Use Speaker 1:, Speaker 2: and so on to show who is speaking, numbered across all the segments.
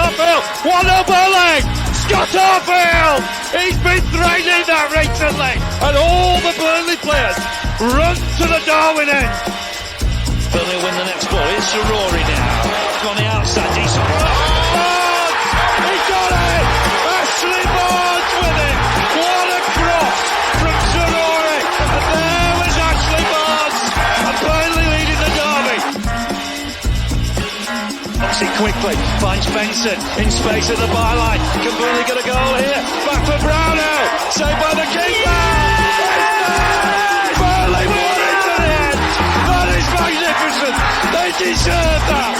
Speaker 1: Arfield, what a bully! Scott Arfield! He's been threatening that recently, and all the Burnley players run to the Darwin end.
Speaker 2: Burnley win the next ball. It's Rory now. On the outside, decent.
Speaker 1: Barnes! He got it! Ashley Barnes with it! What a cross from Rory! And there was Ashley Barnes! And Burnley leading the derby.
Speaker 2: Obviously quickly finds Benson in space at the byline. Can Burnley get a goal here? Back for Brownell. Saved by the keeper.
Speaker 1: Burnley won it to the end. That is magnificent. They deserve that.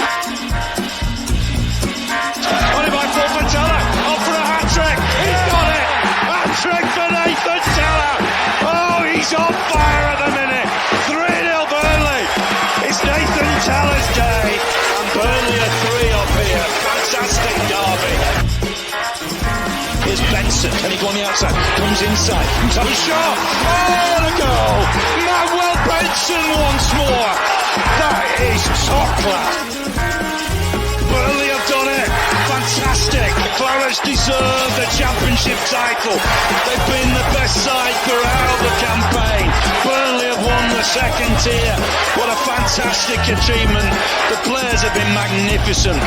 Speaker 2: On it by Paul Teller. Off for a hat-trick.
Speaker 1: He's got it. Hat-trick for Nathan Teller. Oh, he's on fire at the minute. 3-0 Burnley. It's Nathan Teller's day. And Burnley are 3 up here. Fantastic derby.
Speaker 2: Here's Benson. Can he go on the outside? Comes inside. Top shot.
Speaker 1: Oh, what a goal. Manuel Benson once more. That is top class. Burnley have done it. Fantastic. Clarets deserve the championship title. They've been the best side throughout the campaign. Burnley have won the second tier. What a fantastic achievement. The players have been magnificent.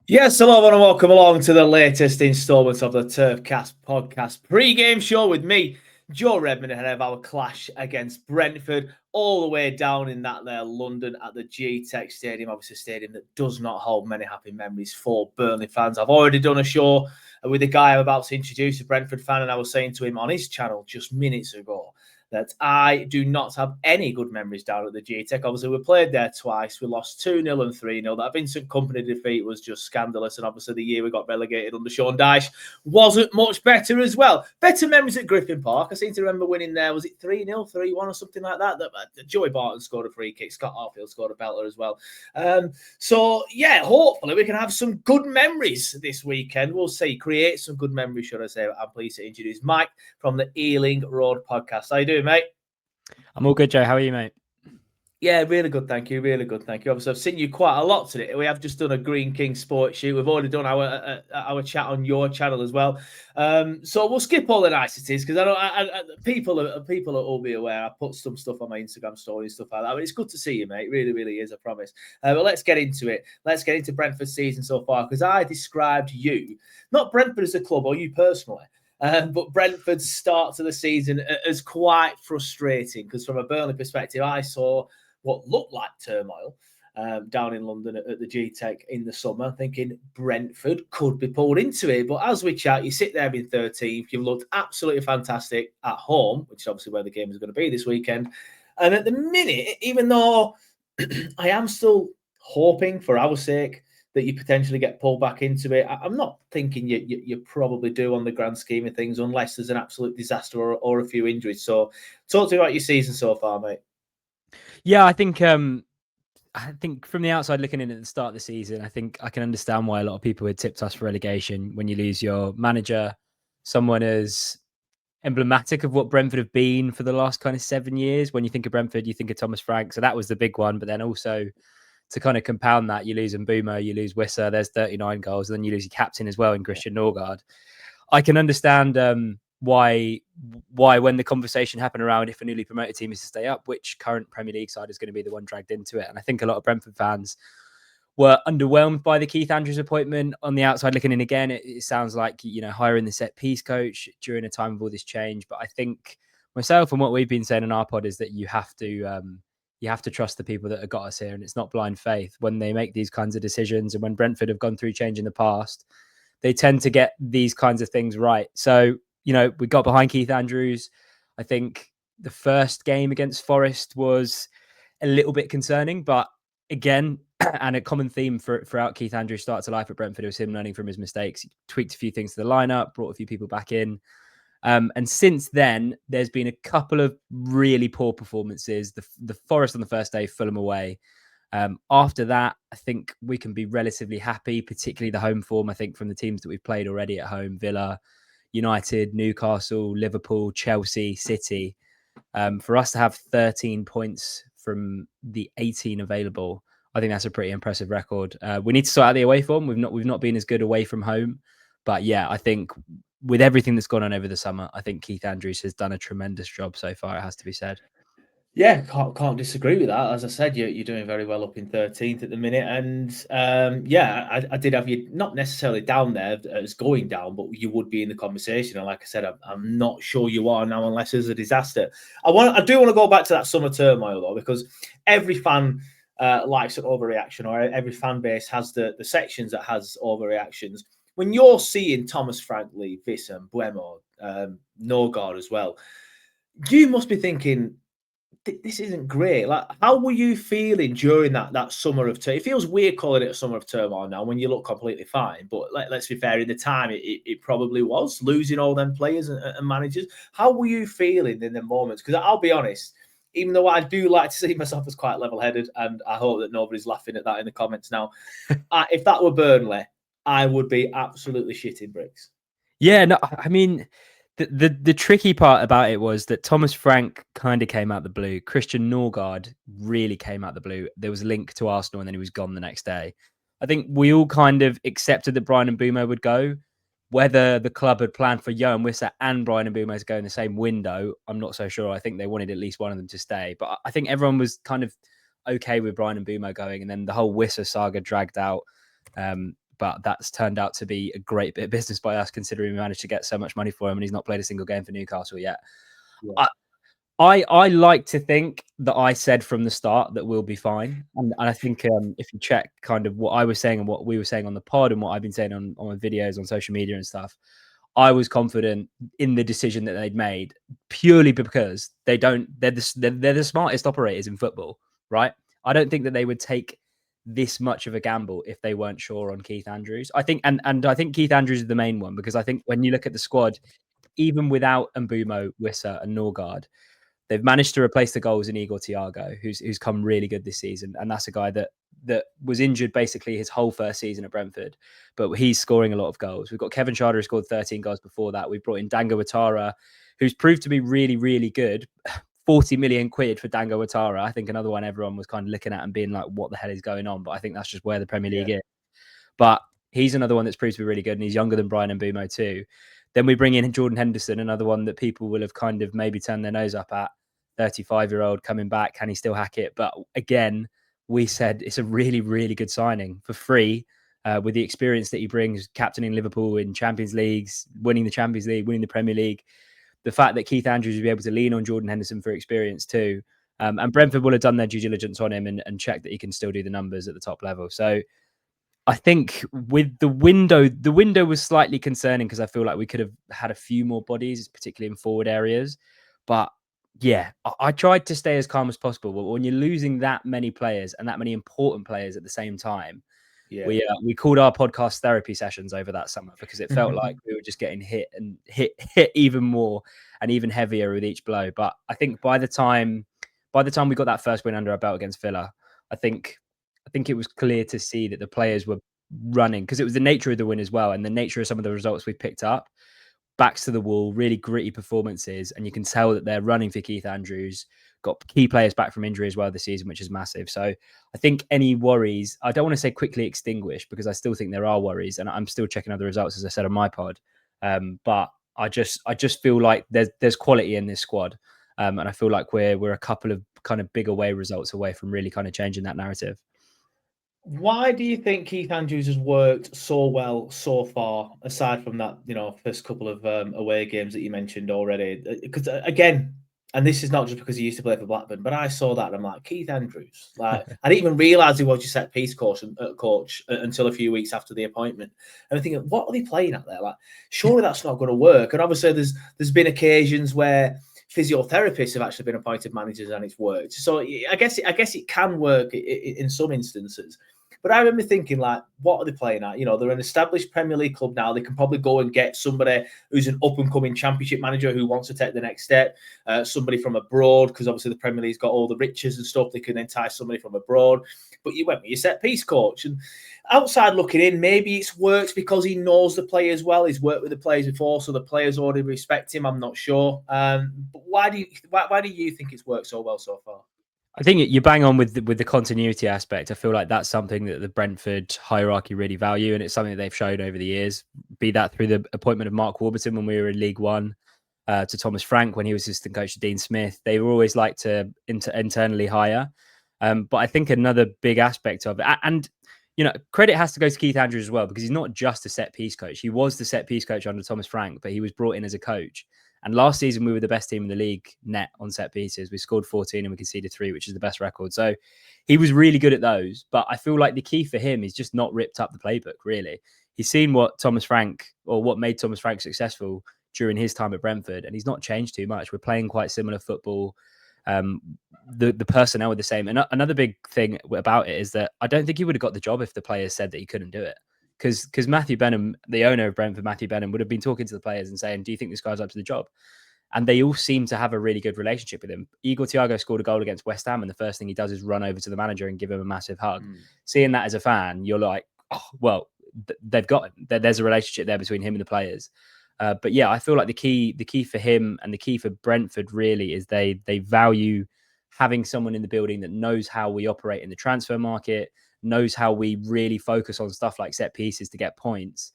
Speaker 3: Yes, hello and welcome along to the latest instalment of the Turfcast podcast pre-game show with me, Joe Redmond, ahead of our clash against Brentford, all the way down in that there London at the GTech Stadium, obviously a stadium that does not hold many happy memories for Burnley fans. I've already done a show with a guy I'm about to introduce, a Brentford fan, and I was saying to him on his channel just minutes ago that I do not have any good memories down at the GTech. Obviously, we played there twice. We lost 2-0 and 3-0. That Vincent Kompany defeat was just scandalous. And obviously, the year we got relegated under Sean Dyche wasn't much better as well. Better memories at Griffin Park. I seem to remember winning there. Was it 3-0, 3-1 or something like that? Joey Barton scored a free kick. Scott Arfield scored a belter as well. So, yeah, hopefully we can have some good memories this weekend. We'll see. Create some good memories, should I say. I'm pleased to introduce Mike from the Ealing Road podcast. How you doing, mate?
Speaker 4: I'm all good, Joe. How are you, mate?
Speaker 3: Yeah, really good, thank you. Really good, thank you. Obviously, I've seen you quite a lot today. We have just done a Green King Sports shoot. We've already done our chat on your channel as well. So we'll skip all the niceties because people will be aware. I put some stuff on my Instagram story and stuff like that. But it's good to see you, mate. Really, really is, I promise. But let's get into it. Let's get into Brentford's season so far because I described you, not Brentford as a club or you personally, but Brentford's start to the season as quite frustrating because from a Burnley perspective, I saw what looked like turmoil down in London at the GTech in the summer, thinking Brentford could be pulled into it. But as we chat, you sit there in 13th, you've looked absolutely fantastic at home, which is obviously where the game is going to be this weekend. And at the minute, even though I am still hoping for our sake that you potentially get pulled back into it, I'm not thinking you probably do on the grand scheme of things unless there's an absolute disaster or a few injuries. So talk to me about your season so far, mate.
Speaker 4: Yeah, I think from the outside looking in at the start of the season, I think I can understand why a lot of people had tipped us for relegation when you lose your manager, someone as emblematic of what Brentford have been for the last kind of 7 years. When you think of Brentford, you think of Thomas Frank. So that was the big one. But then also to kind of compound that, you lose Mbeumo, you lose Wissa, there's 39 goals, and then you lose your captain as well in Christian Norgard. I can understand why when the conversation happened around if a newly promoted team is to stay up, which current Premier League side is going to be the one dragged into it. And I think a lot of Brentford fans were underwhelmed by the Keith Andrews appointment. On the outside looking in again, it sounds like, hiring the set piece coach during a time of all this change. But I think myself and what we've been saying in our pod is that you have to trust the people that have got us here, and it's not blind faith when they make these kinds of decisions. And when Brentford have gone through change in the past, they tend to get these kinds of things right. So, we got behind Keith Andrews. I think the first game against Forest was a little bit concerning, but again, and a common theme throughout Keith Andrews' start to life at Brentford was him learning from his mistakes. He tweaked a few things to the lineup, brought a few people back in. And since then, there's been a couple of really poor performances. The Forest on the first day, Fulham away. After that, I think we can be relatively happy, particularly the home form, I think, from the teams that we've played already at home, Villa, United, Newcastle, Liverpool, Chelsea, City. For us to have 13 points from the 18 available, I think that's a pretty impressive record. We need to sort out the away form. We've not been as good away from home, but yeah, I think with everything that's gone on over the summer, I think Keith Andrews has done a tremendous job so far. It has to be said.
Speaker 3: Yeah, can't disagree with that. As I said, you're doing very well up in 13th at the minute, and yeah, I did have you not necessarily down there as going down, but you would be in the conversation. And like I said, I'm not sure you are now, unless there's a disaster. I do want to go back to that summer turmoil though, because every fan likes an overreaction, or every fan base has the sections that has overreactions. When you're seeing Thomas Frank leave, Wissam, Buemo, Norgard as well, you must be thinking, this isn't great. Like, how were you feeling during that summer of turmoil? It feels weird calling it a summer of turmoil now when you look completely fine. But let's be fair, in the time, it probably was, losing all them players and managers. How were you feeling in the moments? Because I'll be honest, even though I do like to see myself as quite level-headed, and I hope that nobody's laughing at that in the comments now, if that were Burnley, I would be absolutely shitting bricks.
Speaker 4: Yeah, no, I mean, the tricky part about it was that Thomas Frank kind of came out the blue. Christian Norgard really came out the blue. There was a link to Arsenal, and then he was gone the next day. I think we all kind of accepted that Brian Mbeumo would go. Whether the club had planned for Johan Wissa and Brian Mbeumo to go in the same window, I'm not so sure. I think they wanted at least one of them to stay. But I think everyone was kind of okay with Brian Mbeumo going, and then the whole Wissa saga dragged out. But that's turned out to be a great bit of business by us, considering we managed to get so much money for him and he's not played a single game for Newcastle yet. Yeah. I like to think that I said from the start that we'll be fine. And I think if you check kind of what I was saying and what we were saying on the pod and what I've been saying on my videos on social media and stuff, I was confident in the decision that they'd made purely because they're the smartest operators in football, right? I don't think that they would take this much of a gamble if they weren't sure on Keith Andrews. I think, and I think Keith Andrews is the main one, because I think when you look at the squad, even without Mbeumo, Wissa and Norgard, they've managed to replace the goals in Igor Thiago, who's come really good this season. And that's a guy that was injured basically his whole first season at Brentford, but he's scoring a lot of goals. We've got Kevin Schade, who scored 13 goals before that. We've brought in Dango Ouattara, who's proved to be really, really good. 40 million quid for Dango Ouattara. I think another one everyone was kind of looking at and being like, what the hell is going on? But I think that's just where the Premier League is. But he's another one that's proved to be really good, and he's younger than Brian Mbeumo too. Then we bring in Jordan Henderson, another one that people will have kind of maybe turned their nose up at. 35-year-old coming back. Can he still hack it? But again, we said it's a really, really good signing for free, with the experience that he brings, captaining Liverpool in Champions Leagues, winning the Champions League, winning the Premier League. The fact that Keith Andrews will be able to lean on Jordan Henderson for experience too. And Brentford will have done their due diligence on him and checked that he can still do the numbers at the top level. So I think with the window was slightly concerning because I feel like we could have had a few more bodies, particularly in forward areas. But yeah, I tried to stay as calm as possible. But when you're losing that many players and that many important players at the same time, we called our podcast therapy sessions over that summer because it felt like we were just getting hit even more and even heavier with each blow. But I think by the time we got that first win under our belt against Villa, I think it was clear to see that the players were running, because it was the nature of the win as well, and the nature of some of the results we picked up. Backs to the wall, really gritty performances, and you can tell that they're running for Keith Andrews. Got key players back from injury as well this season, which is massive. So I think any worries, I don't want to say quickly extinguished, because I still think there are worries, and I'm still checking other results, as I said on my pod. But I just feel like there's quality in this squad, and I feel like we're a couple of kind of big away results away from really kind of changing that narrative.
Speaker 3: Why do you think Keith Andrews has worked so well so far, aside from that, first couple of away games that you mentioned already? Because again, and this is not just because he used to play for Blackburn, but I saw that and I'm like, Keith Andrews. Like, I didn't even realise he was your set piece coach until a few weeks after the appointment. And I'm thinking, what are they playing out there? Like, surely that's not going to work. And obviously, there's been occasions where physiotherapists have actually been appointed managers and it's worked. So I guess it can work in some instances. But I remember thinking, like, what are they playing at? You know, they're an established Premier League club now. They can probably go and get somebody who's an up-and-coming Championship manager who wants to take the next step, somebody from abroad, because obviously the Premier League's got all the riches and stuff. They can entice somebody from abroad. But you went with your set-piece coach. And outside looking in, maybe it's works because he knows the players well. He's worked with the players before, so the players already respect him. I'm not sure. But why do you think it's worked so well so far?
Speaker 4: I think you bang on with the continuity aspect. I feel like that's something that the Brentford hierarchy really value, and it's something that they've showed over the years. Be that through the appointment of Mark Warburton when we were in League One, to Thomas Frank when he was assistant coach to Dean Smith. They were always like to internally hire. But I think another big aspect of it, and you know, credit has to go to Keith Andrews as well, because he's not just a set piece coach. He was the set piece coach under Thomas Frank, but he was brought in as a coach. And last season, we were the best team in the league net on set pieces. We scored 14 and we conceded 3, which is the best record. So he was really good at those. But I feel like the key for him is just not ripped up the playbook, really. He's seen what Thomas Frank, or what made Thomas Frank successful during his time at Brentford, and he's not changed too much. We're playing quite similar football. The personnel are the same. And another big thing about it is that I don't think he would have got the job if the players said that he couldn't do it. Because Matthew Benham, the owner of Brentford, Matthew Benham, would have been talking to the players and saying, do you think this guy's up to the job? And they all seem to have a really good relationship with him. Igor Thiago scored a goal against West Ham, and the first thing he does is run over to the manager and give him a massive hug. Seeing that as a fan, you're like, oh, well, they've got him. There's a relationship there between him and the players. But yeah, I feel like the key for him and the key for Brentford really is they value having someone in the building that knows how we operate in the transfer market, knows how we really focus on stuff like set pieces to get points,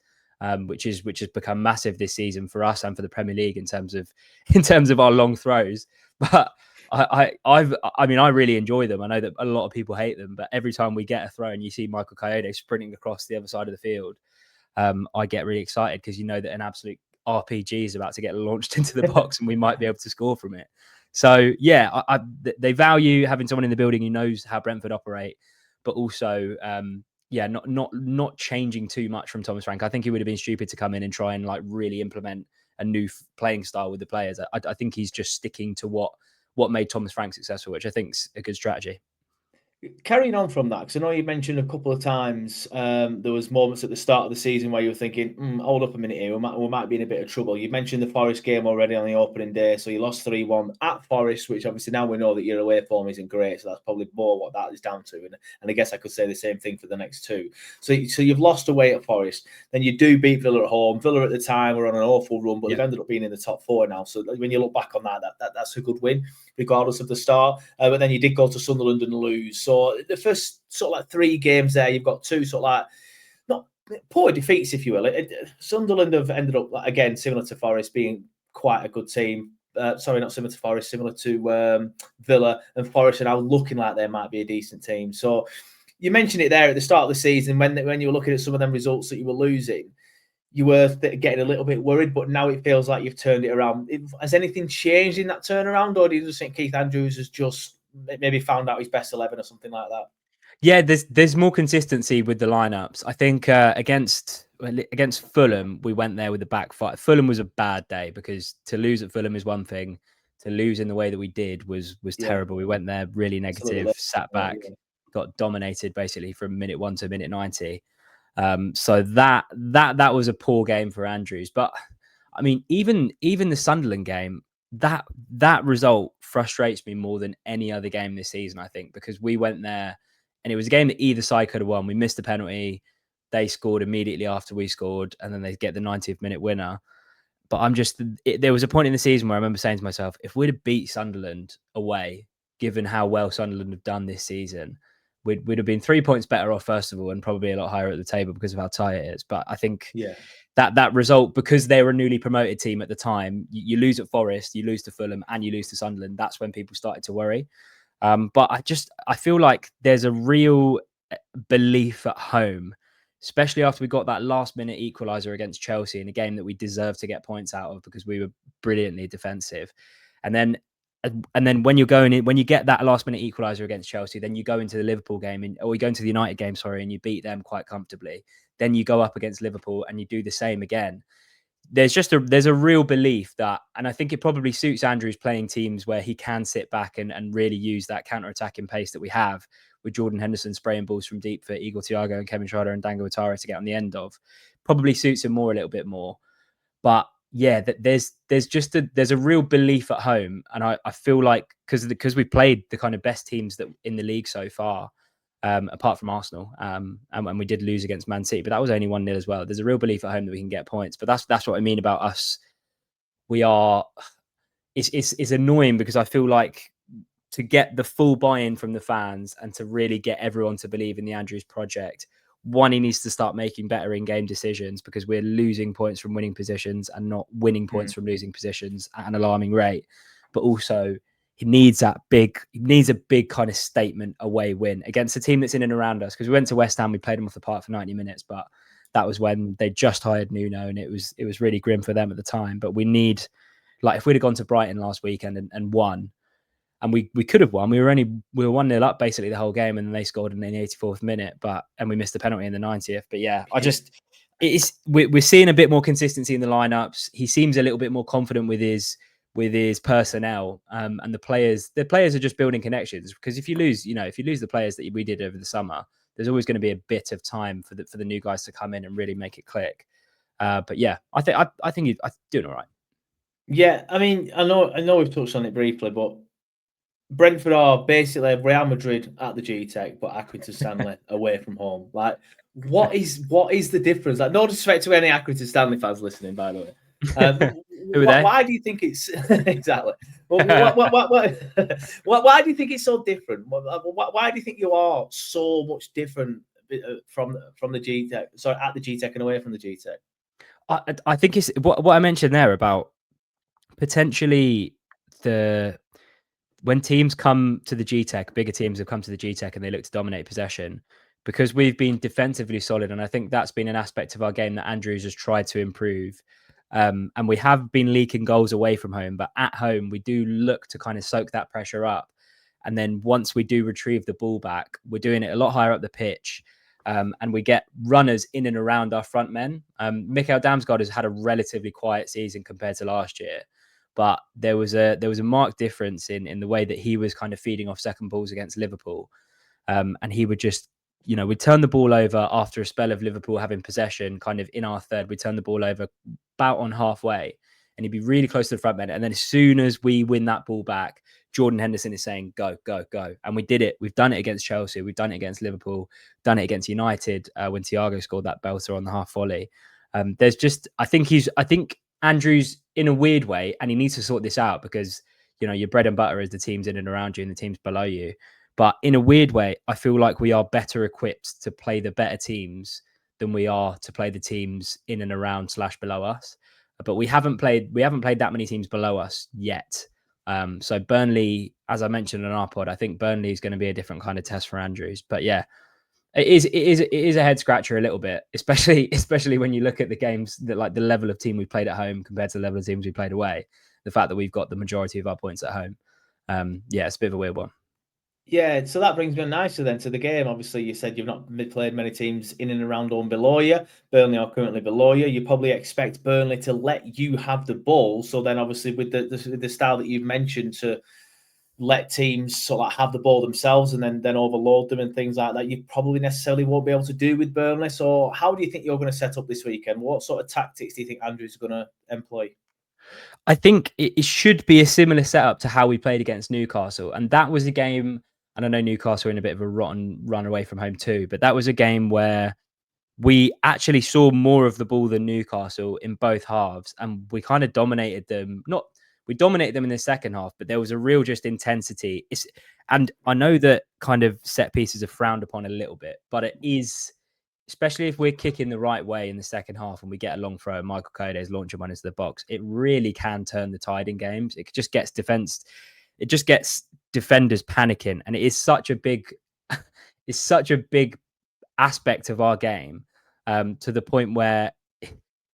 Speaker 4: which has become massive this season for us and for the Premier League in terms of our long throws. But I mean, I really enjoy them. I know that a lot of people hate them, but every time we get a throw and you see Michael Coyote sprinting across the other side of the field, I get really excited because you know that an absolute RPG is about to get launched into the box and we might be able to score from it. So yeah, they value having someone in the building who knows how Brentford operate, but also not changing too much from Thomas Frank. I think he would have been stupid to come in and try and like really implement a new playing style with the players. I think he's just sticking to what made Thomas Frank successful, which I think is a good strategy.
Speaker 3: Carrying on from that, because I know you mentioned a couple of times there was moments at the start of the season where you were thinking, hold up a minute here, we might be in a bit of trouble. You mentioned the Forest game already on the opening day, so you lost 3-1 at Forest, which obviously now we know that your away form isn't great, so that's probably more what that is down to. And I guess I could say the same thing for the next two. So you've lost away at Forest, then you do beat Villa at home. Villa at the time were on an awful run, but they've ended up being in the top 4 now. So when you look back on that's a good win, regardless of the start. But then you did go to Sunderland and lose. So the first sort of like 3 games there, you've got 2 sort of like not poor defeats, if you will. Sunderland have ended up, again, similar to Forest, being quite a good team. Sorry, not similar to Forest, similar to Villa, and Forest are now looking like they might be a decent team. So you mentioned it there at the start of the season when you were looking at some of them results that you were losing. You were getting a little bit worried, but now it feels like you've turned it around. Has anything changed in that turnaround, or do you just think Keith Andrews has just maybe found out his best 11 or something like that?
Speaker 4: Yeah, there's more consistency with the lineups. I think against Fulham, we went there with the back 5. Fulham was a bad day because to lose at Fulham is one thing. To lose in the way that we did was terrible. We went there really negative, sat back, got dominated basically from minute 1 to minute 90. So that was a poor game for Andrews. But I mean, even the Sunderland game, that result frustrates me more than any other game this season, I think, because we went there and it was a game that either side could have won. We missed a penalty. They scored immediately after we scored, and then they get the 90th minute winner. But there was a point in the season where I remember saying to myself, if we'd have beat Sunderland away, given how well Sunderland have done this season, we'd have been 3 points better off, first of all, and probably a lot higher at the table because of how tight it is. But I think that result, because they were a newly promoted team at the time, you lose at Forest, you lose to Fulham, and you lose to Sunderland. That's when people started to worry. But I feel like there's a real belief at home, especially after we got that last minute equaliser against Chelsea in a game that we deserved to get points out of because we were brilliantly defensive. And then when you're going in, when you get that last minute equaliser against Chelsea, then you go into the Liverpool game or you go into the United game, and you beat them quite comfortably. Then you go up against Liverpool and you do the same again. There's a real belief that, and I think it probably suits Andrews playing teams where he can sit back and really use that counter-attacking pace that we have with Jordan Henderson spraying balls from deep for Igor Thiago and Kevin Schrader and Dango Ouattara to get on the end of. Probably suits him more a little bit more. But yeah, there's a real belief at home, and I feel like because we played the kind of best teams that in the league so far, apart from Arsenal, and we did lose against Man City, but that was only 1-0 as well. There's a real belief at home that we can get points, but that's what I mean about us. We are. It's annoying because I feel like to get the full buy-in from the fans and to really get everyone to believe in the Andrews project, one, he needs to start making better in-game decisions because we're losing points from winning positions and not winning points from losing positions at an alarming rate. But also, he needs a big kind of statement away win against a team that's in and around us. Because we went to West Ham, we played them off the park for 90 minutes, but that was when they just hired Nuno, and it was really grim for them at the time. But we need, like, if we'd have gone to Brighton last weekend and won, and we could have won. We were 1-0 up basically the whole game, and then they scored in the 84th minute, and we missed the penalty in the 90th. But yeah, we're seeing a bit more consistency in the lineups. He seems a little bit more confident with his personnel, and the players are just building connections. Because if you lose the players that we did over the summer, there's always going to be a bit of time for the new guys to come in and really make it click. But yeah, I think he's doing all right.
Speaker 3: Yeah, I mean, I know we've touched on it briefly, but Brentford are basically Real Madrid at the GTech, but Accrington Stanley away from home. Like, what is the difference? Like, no disrespect to any Accrington Stanley fans listening, by the way.
Speaker 4: Who are they?
Speaker 3: Why do you think it's exactly? Why do you think it's so different? Why do you think you are so much different from the GTech? Sorry, at the GTech and away from the GTech.
Speaker 4: I think it's what I mentioned there about potentially when teams come to the GTech, bigger teams have come to the GTech and they look to dominate possession, because we've been defensively solid. And I think that's been an aspect of our game that Andrews has tried to improve. And we have been leaking goals away from home, but at home, we do look to kind of soak that pressure up. And then once we do retrieve the ball back, we're doing it a lot higher up the pitch. And we get runners in and around our front men. Mikhail Damsgaard has had a relatively quiet season compared to last year, but there was a marked difference in the way that he was kind of feeding off second balls against Liverpool. And he would just, we'd turn the ball over after a spell of Liverpool having possession, kind of in our third. We'd turn the ball over about on halfway, and he'd be really close to the front men. And then as soon as we win that ball back, Jordan Henderson is saying, go, go, go. And we did it. We've done it against Chelsea. We've done it against Liverpool, done it against United when Thiago scored that belter on the half volley. I think Andrews, in a weird way, and he needs to sort this out because, your bread and butter is the teams in and around you and the teams below you. But in a weird way, I feel like we are better equipped to play the better teams than we are to play the teams in and around / below us. But we haven't played that many teams below us yet. So Burnley, as I mentioned in our pod, I think Burnley is going to be a different kind of test for Andrews. But yeah, it is a head scratcher a little bit, especially when you look at the games that, like, the level of team we played at home compared to the level of teams we played away. The fact that we've got the majority of our points at home. Yeah, it's a bit of a weird one.
Speaker 3: Yeah, so that brings me nicely then to the game. Obviously, you said you've not played many teams in and around or below you. Burnley are currently below you. You probably expect Burnley to let you have the ball. So then, obviously, with the style that you've mentioned, to let teams sort of have the ball themselves and then overload them and things like that, you probably necessarily won't be able to do with Burnley. So how do you think you're going to set up this weekend? What sort of tactics do you think Andrews is going to employ?
Speaker 4: I think it should be a similar setup to how we played against Newcastle. And that was a game, and I know Newcastle are in a bit of a rotten run away from home too, but that was a game where we actually saw more of the ball than Newcastle in both halves. And we kind of dominated them. We dominated them in the second half, but there was a real just intensity. And I know that kind of set pieces are frowned upon a little bit, but it is, especially if we're kicking the right way in the second half and we get a long throw and Michael Cody's launching one into the box, it really can turn the tide in games. It just gets defenders panicking. And it is such a big aspect of our game, to the point where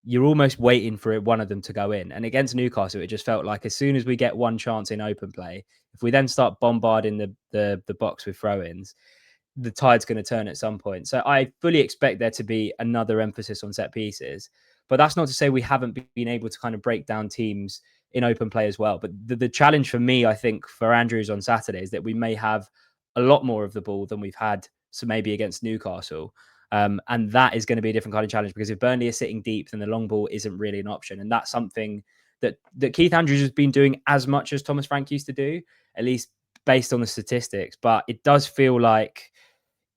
Speaker 4: you're almost waiting for one of them to go in. And against Newcastle, it just felt like as soon as we get one chance in open play, if we then start bombarding the box with throw-ins, the tide's going to turn at some point. So I fully expect there to be another emphasis on set pieces. But that's not to say we haven't been able to kind of break down teams in open play as well. But the challenge for me, I think, for Andrews on Saturday is that we may have a lot more of the ball than we've had, so maybe against Newcastle. And that is going to be a different kind of challenge, because if Burnley is sitting deep, then the long ball isn't really an option. And that's something that Keith Andrews has been doing as much as Thomas Frank used to do, at least based on the statistics. But it does feel like,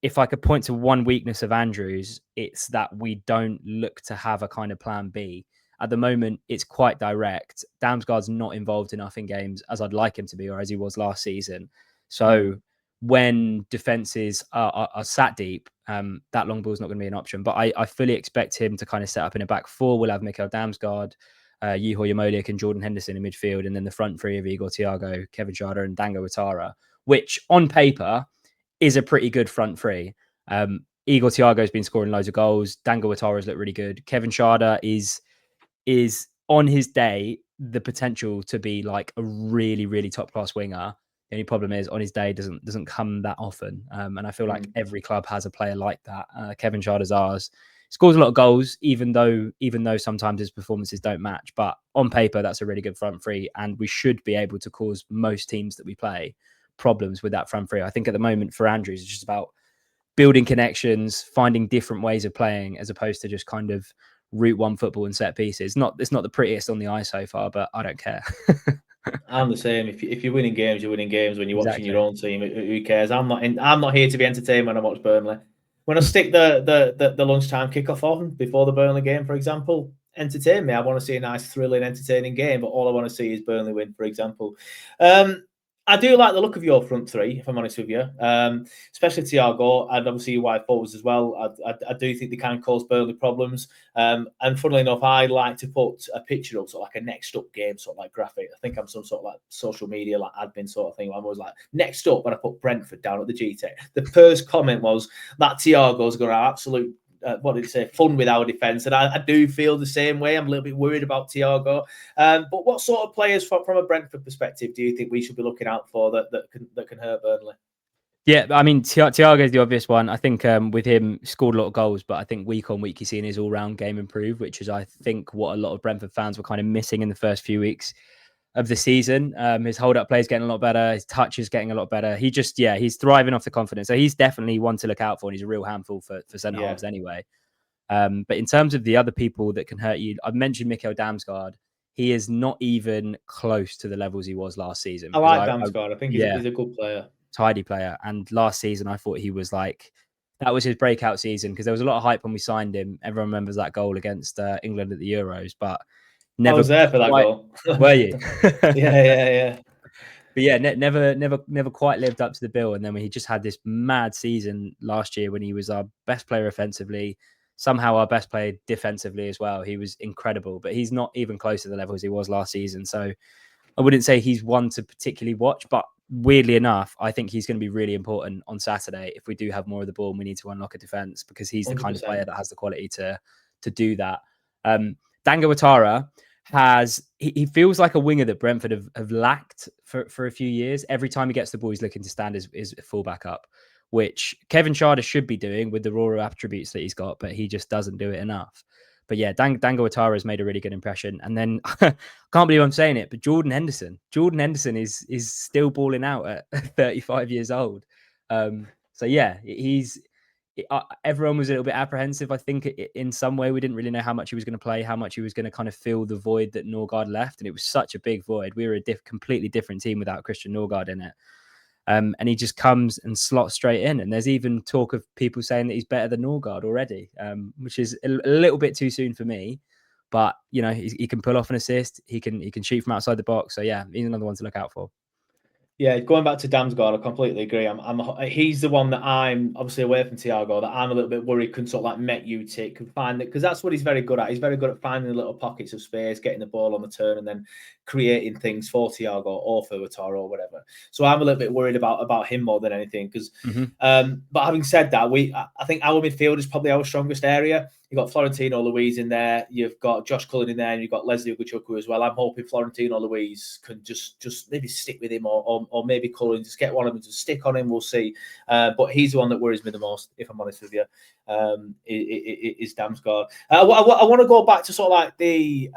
Speaker 4: if I could point to one weakness of Andrews, it's that we don't look to have a kind of plan B. At the moment, it's quite direct. Damsgaard's not involved enough in games as I'd like him to be, or as he was last season. So when defenses are sat deep, that long ball is not going to be an option. But I fully expect him to kind of set up in a back four. We'll have Mikael Damsgaard, Yuho Yamoliak and Jordan Henderson in midfield, and then the front three of Igor Thiago, Kevin Schade and Dango Ouattara, which on paper is a pretty good front three. Igor Thiago's been scoring loads of goals. Dango Ouattara's looked really good. Kevin Schade is on his day the potential to be like a really, really top class winger. The only problem is on his day doesn't come that often. And I feel like every club has a player like that. Kevin Schade is ours. Scores a lot of goals, even though sometimes his performances don't match. But on paper, that's a really good front three, and we should be able to cause most teams that we play problems with that front three. I think at the moment for Andrews, it's just about building connections, finding different ways of playing, as opposed to just kind of route one football and set pieces. It's not the prettiest on the eye so far, but I don't care.
Speaker 3: I'm the same. If you're winning games, you're winning games. When you're watching your own team, who cares? I'm not here to be entertained when I watch Burnley. When I stick the lunchtime kickoff on before the Burnley game, for example, entertain me. I want to see a nice, thrilling, entertaining game, but all I want to see is Burnley win, for example. I do like the look of your front three, if I'm honest with you, especially Thiago, and obviously your wide forwards as well. I do think they can cause Burnley problems. And funnily enough, I like to put a picture up, sort of like a next up game, sort of like graphic. I think I'm some sort of like social media, like admin sort of thing. I'm always like, next up, when I put Brentford down at the GTech. The first comment was that Thiago's going to have absolute what did he say? Fun with our defence, and I do feel the same way. I'm a little bit worried about Thiago. But what sort of players from a Brentford perspective do you think we should be looking out for that can hurt Burnley?
Speaker 4: Yeah, I mean, Thiago is the obvious one. I think with him, scored a lot of goals, but I think week on week you're seeing his all-round game improve, which is, I think, what a lot of Brentford fans were kind of missing in the first few weeks of the season. His hold-up play is getting a lot better. His touch is getting a lot better. He's thriving off the confidence. So he's definitely one to look out for, and he's a real handful for centre-halves anyway. But in terms of the other people that can hurt you, I've mentioned Mikael Damsgaard. He is not even close to the levels he was last season.
Speaker 3: I like Damsgaard. I think he's a good player.
Speaker 4: Tidy player. And last season, I thought he was like, that was his breakout season, because there was a lot of hype when we signed him. Everyone remembers that goal against England at the Euros, but never.
Speaker 3: I was there for that goal.
Speaker 4: Were you?
Speaker 3: Yeah.
Speaker 4: But yeah, never quite lived up to the bill. And then when he just had this mad season last year, when he was our best player offensively, somehow our best player defensively as well, he was incredible. But he's not even close to the levels he was last season. So I wouldn't say he's one to particularly watch, but weirdly enough, I think he's going to be really important on Saturday if we do have more of the ball and we need to unlock a defense, because he's the 100%. Kind of player that has the quality to do that. Dango Ouattara he feels like a winger that Brentford have lacked for a few years. Every time he gets the ball, he's looking to stand his fullback up, which Kevin Schade should be doing with the raw attributes that he's got, but he just doesn't do it enough. But yeah, Dango Ouattara has made a really good impression. And then I can't believe I'm saying it, but Jordan Henderson is still balling out at 35 years old. So yeah, everyone was a little bit apprehensive. I think in some way we didn't really know how much he was going to play, how much he was going to kind of fill the void that Norgard left. And it was such a big void. We were a completely different team without Christian Norgard in it. And he just comes and slots straight in. And there's even talk of people saying that he's better than Norgard already, which is a little bit too soon for me. But, you know, he can pull off an assist. He can shoot from outside the box. So, yeah, he's another one to look out for.
Speaker 3: Yeah, going back to Damsgaard, I completely agree. He's the one that I'm obviously away from Thiago, that I'm a little bit worried can sort of like make you tick and find it, because that's what he's very good at. He's very good at finding the little pockets of space, getting the ball on the turn, and then creating things for Thiago or for Ouattara or whatever. So I'm a little bit worried about him more than anything. Because, but having said that, I think our midfield is probably our strongest area. You've got Florentino Luis in there. You've got Josh Cullen in there, and you've got Leslie Ugochukwu as well. I'm hoping Florentino Luis can just maybe stick with him, or maybe Cullen, just get one of them to stick on him. We'll see. But he's the one that worries me the most, if I'm honest with you. is Damsgaard. I want to go back to sort of like the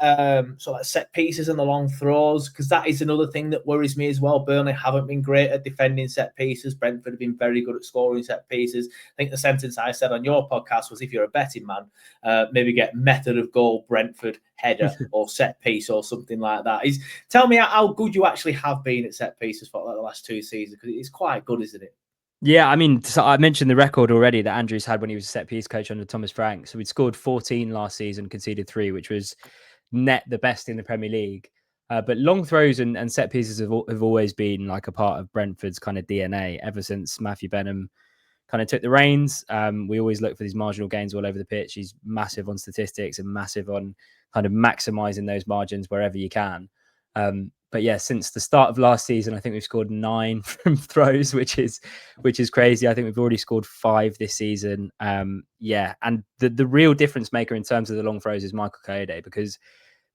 Speaker 3: sort of like set pieces and the long throws, because that is another thing that worries me as well. Burnley haven't been great at defending set pieces. Brentford have been very good at scoring set pieces. I think the sentence I said on your podcast was, if you're a betting man, maybe get method of goal Brentford header or set piece or something like that. Tell me how good you actually have been at set pieces for like the last 2 seasons, because it's quite good, isn't it?
Speaker 4: Yeah, I mean, so I mentioned the record already that Andrews had when he was a set piece coach under Thomas Frank. So we'd scored 14 last season, conceded 3, which was net the best in the Premier League. But long throws and set pieces have always been like a part of Brentford's kind of DNA ever since Matthew Benham kind of took the reins. We always look for these marginal gains all over the pitch. He's massive on statistics and massive on kind of maximizing those margins wherever you can. But yeah, since the start of last season, I think we've scored 9 from throws, which is crazy. I think we've already scored 5 this season. Yeah, and the real difference maker in terms of the long throws is Michael Kayode, because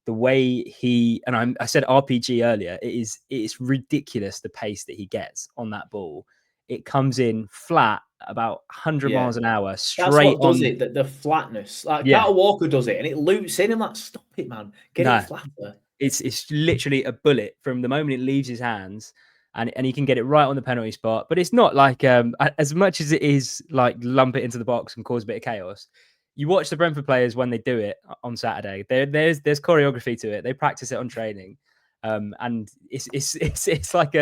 Speaker 4: the way he, and I said RPG earlier, it is ridiculous the pace that he gets on that ball. It comes in flat about 100 miles an hour straight on.
Speaker 3: That's what does it, the flatness. Like Carter Walker does it and it loops in. I'm like, stop it, man. Get it flatter.
Speaker 4: It's literally a bullet from the moment it leaves his hands, and he can get it right on the penalty spot. But it's not like as much as it is like lump it into the box and cause a bit of chaos. You watch the Brentford players when they do it on Saturday. There's choreography to it. They practice it on training, and it's like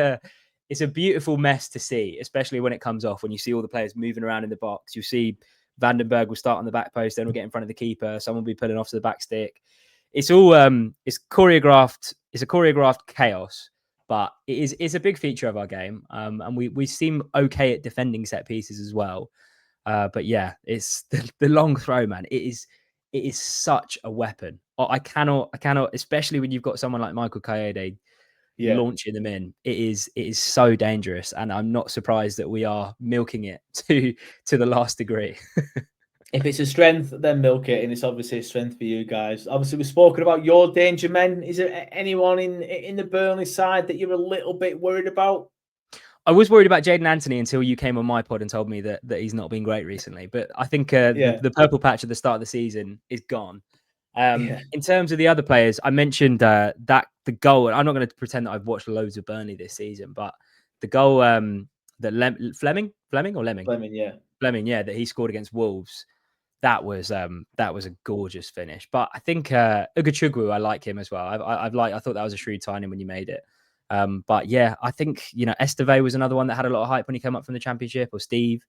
Speaker 4: it's a beautiful mess to see, especially when it comes off. When you see all the players moving around in the box, you see Vandenberg will start on the back post, then we'll get in front of the keeper. Someone will be pulling off to the back stick. It's all it's choreographed. It's a choreographed chaos, but it's a big feature of our game. And we seem okay at defending set pieces as well. But yeah, it's the long throw, man. It is such a weapon. I cannot, especially when you've got someone like Michael Kayode launching them in. It is so dangerous, and I'm not surprised that we are milking it to the last degree.
Speaker 3: If it's a strength, then milk it, and it's obviously a strength for you guys. Obviously, we've spoken about your danger men. Is there anyone in the Burnley side that you're a little bit worried about?
Speaker 4: I was worried about Jaden Anthony until you came on my pod and told me that he's not been great recently. But I think the purple patch at the start of the season is gone. In terms of the other players, I mentioned that the goal, and I'm not going to pretend that I've watched loads of Burnley this season, but the goal that Fleming, that he scored against Wolves, that was a gorgeous finish. But I think Ugachukwu, I like him as well. I thought that was a shrewd timing when you made it. But yeah, I think Esteve was another one that had a lot of hype when he came up from the Championship, or Steve.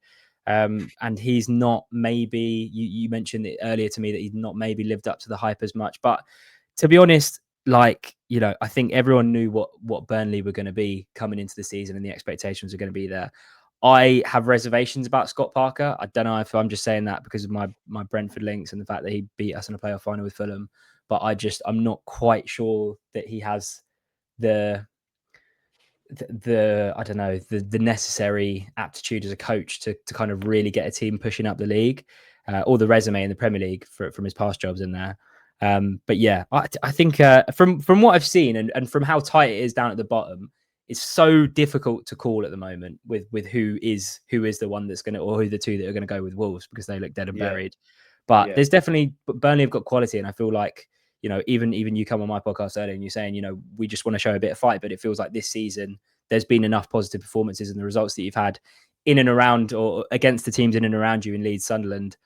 Speaker 4: And he's not maybe you mentioned it earlier to me that he's not maybe lived up to the hype as much. But to be honest, I think everyone knew what Burnley were going to be coming into the season, and the expectations are going to be there. I have reservations about Scott Parker. I don't know if I'm just saying that because of my Brentford links and the fact that he beat us in a playoff final with Fulham, but I'm not quite sure that he has the I don't know, the necessary aptitude as a coach to kind of really get a team pushing up the league, or the resume in the Premier League from his past jobs in there. But yeah, I think from what I've seen and from how tight it is down at the bottom, it's so difficult to call at the moment with who is the one that's going to, or who the two that are going to go with Wolves, because they look dead and buried. But there's definitely, Burnley have got quality, and I feel like, even you come on my podcast earlier and you're saying, we just want to show a bit of fight, but it feels like this season there's been enough positive performances in the results that you've had in and around, or against the teams in and around you in Leeds, Sunderland.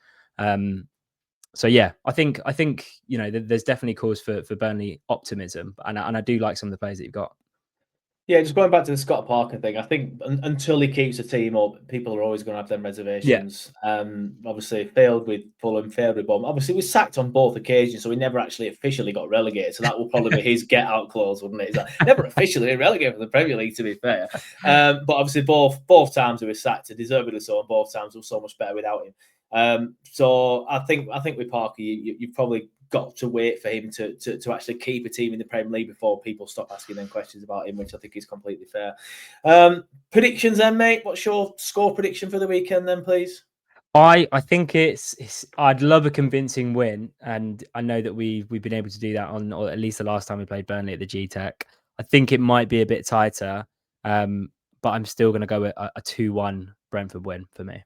Speaker 4: So yeah, I think there's definitely cause for Burnley optimism, and I do like some of the players that you've got.
Speaker 3: Yeah, just going back to the Scott Parker thing, I think until he keeps a team up, people are always going to have them reservations. Obviously, failed with Fulham, failed with Bournemouth. Obviously, we sacked on both occasions, so we never actually officially got relegated. So that will probably be his get-out clause, wouldn't it? He's like, never officially relegated from the Premier League, to be fair. But obviously, both times we were sacked, deservedly so, and both times were so much better without him. So I think with Parker, you've probably got to wait for him to actually keep a team in the Premier League before people stop asking them questions about him, which I think is completely fair. Predictions then, mate. What's your score prediction for the weekend then, please?
Speaker 4: I think it's I'd love a convincing win, and I know that we've been able to do that on, or at least the last time we played Burnley at the GTech. I think it might be a bit tighter, but I'm still going to go with a 2-1 Brentford win for me.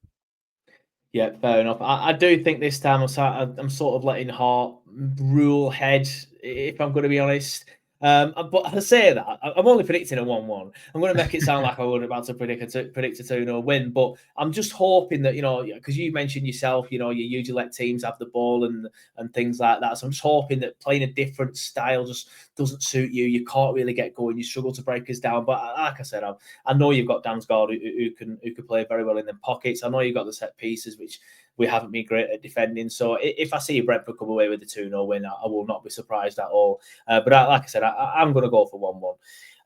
Speaker 3: Yeah, fair enough. I do think this time I'm sort of letting heart rule head, if I'm going to be honest. But I say that I'm only predicting a 1-1. I'm going to make it sound like I was about to predict a 2-0 win, but I'm just hoping that, because you mentioned yourself, you usually let teams have the ball and things like that. So I'm just hoping that playing a different style just doesn't suit you. You can't really get going. You struggle to break us down. But like I said, I know you've got Damsgaard who can play very well in the pockets. I know you've got the set pieces, which we haven't been great at defending. So if I see Brentford come away with a 2-0 win, I will not be surprised at all. But like I said, I'm going to go for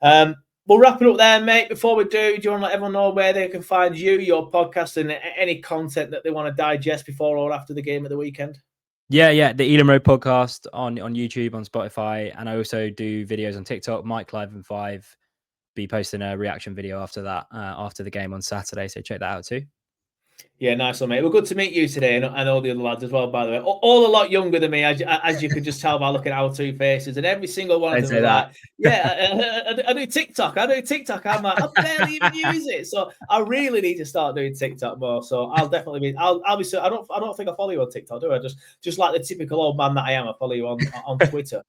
Speaker 3: 1-1. We'll wrap it up there, mate. Before we do you want to let everyone know where they can find you, your podcast, and any content that they want to digest before or after the game at the weekend?
Speaker 4: Yeah. The Elam Road podcast on YouTube, on Spotify. And I also do videos on TikTok. Mike Clive and 5 be posting a reaction video after that, after the game on Saturday. So check that out too.
Speaker 3: Yeah, nice one, mate. Well, good to meet you today, and all the other lads as well, by the way. All a lot younger than me, as you could just tell by looking at our two faces, and every single one of them was like, yeah, I do TikTok. I'm like, I barely even use it. So I really need to start doing TikTok more. So I'll definitely be, I'll be, so I don't think I follow you on TikTok, do I? Just like the typical old man that I am, I follow you on Twitter.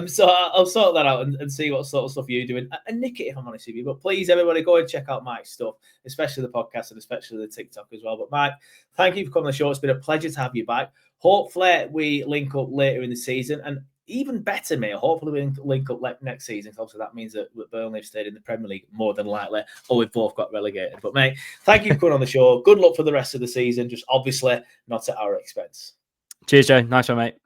Speaker 3: So I'll sort that out and see what sort of stuff you're doing. And nick it if I'm honest with you. But please, everybody, go and check out Mike's stuff, especially the podcast and especially the TikTok as well. But Mike, thank you for coming on the show. It's been a pleasure to have you back. Hopefully we link up later in the season, and even better, mate, hopefully we link up next season. Obviously that means that Burnley have stayed in the Premier League more than likely, or we've both got relegated. But mate, thank you for coming on the show. Good luck for the rest of the season, just obviously not at our expense.
Speaker 4: Cheers, Joe. Nice one, mate.